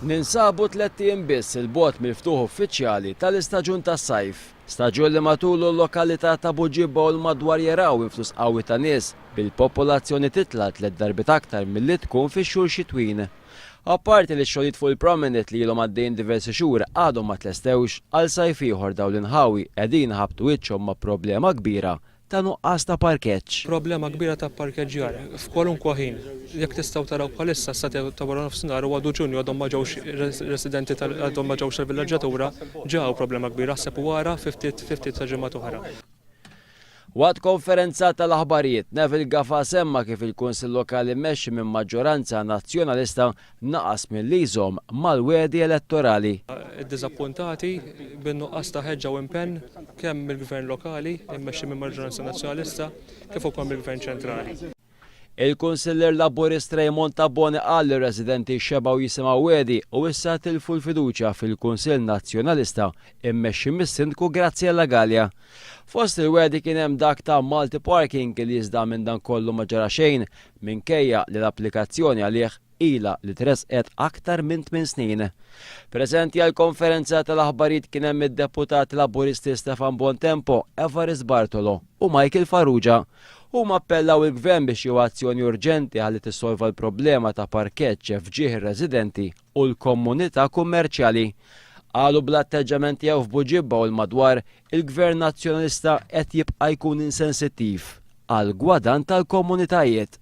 Ninsabu 3 ijiem biss il-bogħod mill-ftuħ uffiċjali tal-istaġun tas-sajf. Staġun li matulu l-lokalità ta' Buġibba u l-madwar jaraw influss qawwi ta' nies bil-popolazzjoni titla 3 darbit aktar milli tkun fix-xhur xitwien. Apparti li x-xogħlijiet fuq il-prominent li ilhom għaddejjin diversi xhur għadhom ma tlestewx, għal sajf ieħor dawn l-inħawi qegħdin ħabtu wiċċhom ma' problema kbira ta' nuqqas ta' parkeġġ. Problema kbira ta' parkeġġjar f'kwalunkwa ħin. Jekk tistgħu taraw bħalissa sa ta' wara nofsinhar u għadu Ġunju għadhom ma ġewx residenti għadhom ma ġewx il-villaġġatura ġew problema kbira ħseb wara 50 ta' ġimgħat oħra. Waqt konferenza tal-aħbarijiet Neville Gafa semma kif il-Kunsill Lokali mmexxi minn maġġoranza nazzjonalista naqas milli jżomm mal-wedi elettorali. Id-diżappuntati bin-nuqqas ta' ħeġġa u impenn kemm mill-Gvern lokali mmexxi minn maġġoranza nazzjonalista kif ukoll mill-Gvern ċentrali. Il-Kunsiller Laburist Raymond Tabboni qal li residenti xebaw jisimgħu wedi u issa tilfu l-fiduċja fil-Kunsill Nazzjonalista immexxi mis-Sindku Graziella Gallia. Fost il-wedi kien hemm dak ta' multi parking li iżda minn dan kollu ma ġara xejn minkejja li l-applikazzjoni għalih ilha li tresqet aktar minn 8 snin. Preżenti għall konferenza tal-aħbarijiet kien hemm id-deputati Laburisti Stefan Bontempo, Evarist Bartolo u Michael Farrugia. Huma appellaw il-Gvern biex jew azzjoni urġenti ħalli tissolva l-problema ta' parkeġġ fġieħ ir-residenti u l-komunità kummerċjali. Qalu bl-atteġġament jew f'Buġibba u l-madwar il-Gvern Nazzjonalista qed jibqa' jkun insensittiv għal gwadan tal-komunitajiet.